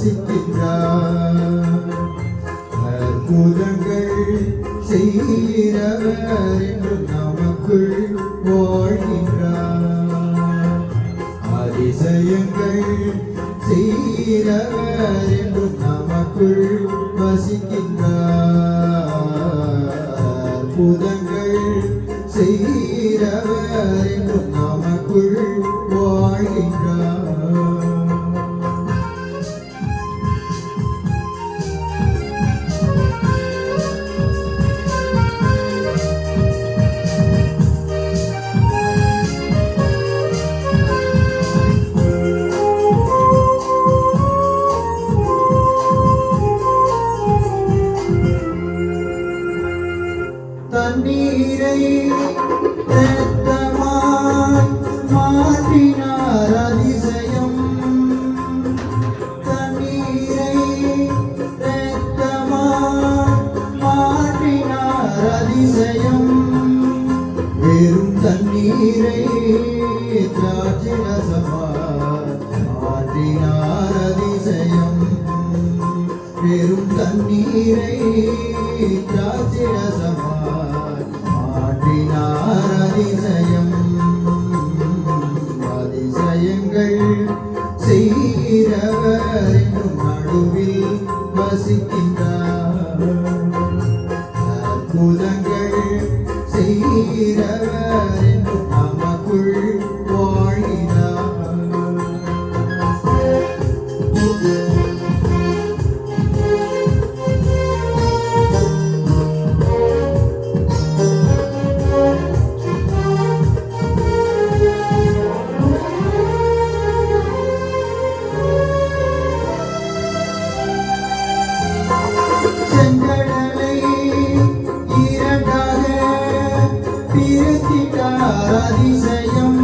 வசிக்கின்றார். அற்புதங்கள் செய்கிறவர் என்று நமக்குள் வாழ்கின்றார். அதிசயங்கள் செய்கிறவர் என்று நமக்குள் வசிக்கின்றார். அற்புதங்கள் செய்கிறவர் என்று நமக்குள் வாழ்கின்றார். தண்ணீரை இரத்தமாய் மாற்றினார் அதிசயம். தண்ணீரை இரத்தமாய் மாற்றினார் அதிசயம். வெறும் தண்ணீரை திராட்சரசமாய் மாற்றினார் அதிசயம். வெறும் தண்ணீரை திராட்சரசமாய் மாற்றினார் அதிசயம். அதிசயங்கள் செய்கிறவர் என்னும் நடுவில் வசிக்கின்றார். அற்புதங்கள் செய்கிறவர் என்னும் நமக்குள் வாழ்கிறார். செங்கடலை இரண்டாக பிரித்திட்டார் அதிசயம்.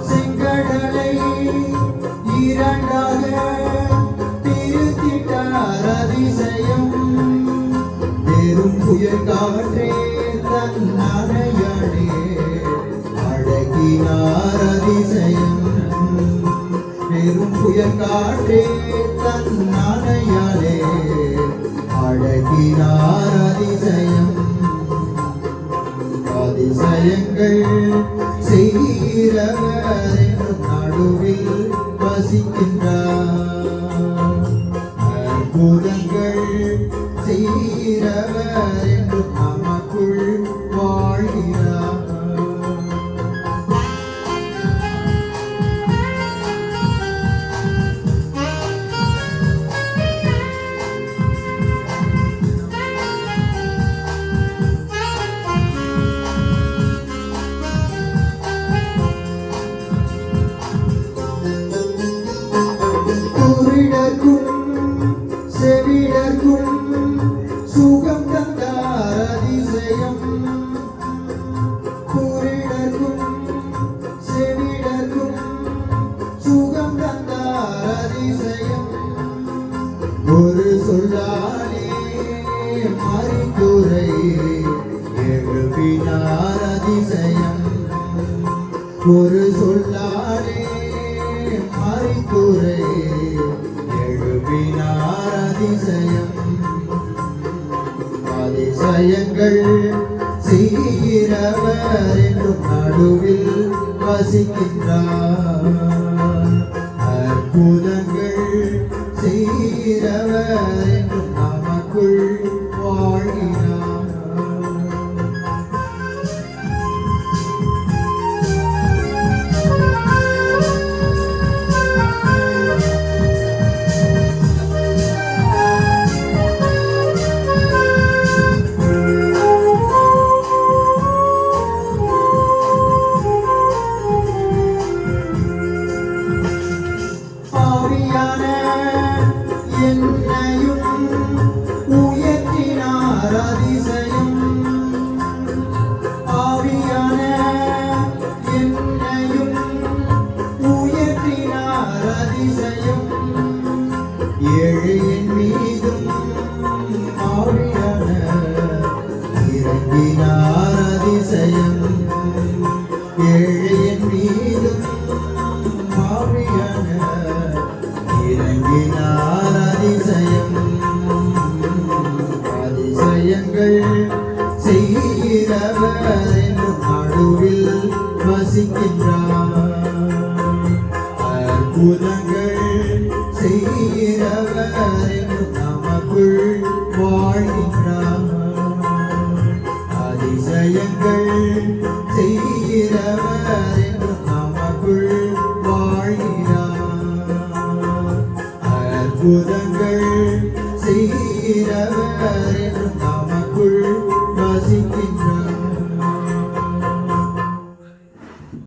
செங்கடலை இரண்டாக பிரித்திட்டார் அதிசயம். வெறும் புயல் காற்றே தன் அணையாடே அழகினார் அதிசயம். வெறும் புயல் காற்றே தன் அணையாடே அழகினார் அதிசயம். அதிசயங்கள் செய்கிறவர் என்னும் நடுவில் வசிக்கின்றார். அற்புதங்கள் செய்கிறவர் என்னும் நமக்குள் வாழ்கிறார். செவிடர்க்கும் சுகம் தந்தார் அதிசயம். குருடர்க்கும் செவிடர்க்கும் சுகம் தந்தார் அதிசயம். ஒரு சொல்லாலே மரித்தோரை எழுப்பினார் அதிசயம். ஒரு சொல்லாலே மரித்தோரை எழுப்பினார் அதிசயம். அதிசயங்கள் செய்கிறவர் என்னும் நடுவில் வசிக்கின்றார். அற்புதங்கள் செய்கிறவர் என்னும் நமக்குள் வாழ்கிறார். என்னையும் உயர்த்தினார் அதிசயம். ஆவியான என்னையும் உயர்த்தினார் அதிசயம். ஏழையின் மீதும் ஆவியான இறங்கினார் அதிசயம். ஏழையின் மீதும் ஆவியான இறங்கினார் என்றும் நமக்குள் வாழ்கின்றார். அதிசயங்கள் செய்கிறவர் என்றும் நமக்குள் வாழ்கிறார். அற்புதங்கள் செய்கிறவர் என்றும் நமக்குள் வசிக்கின்றார்.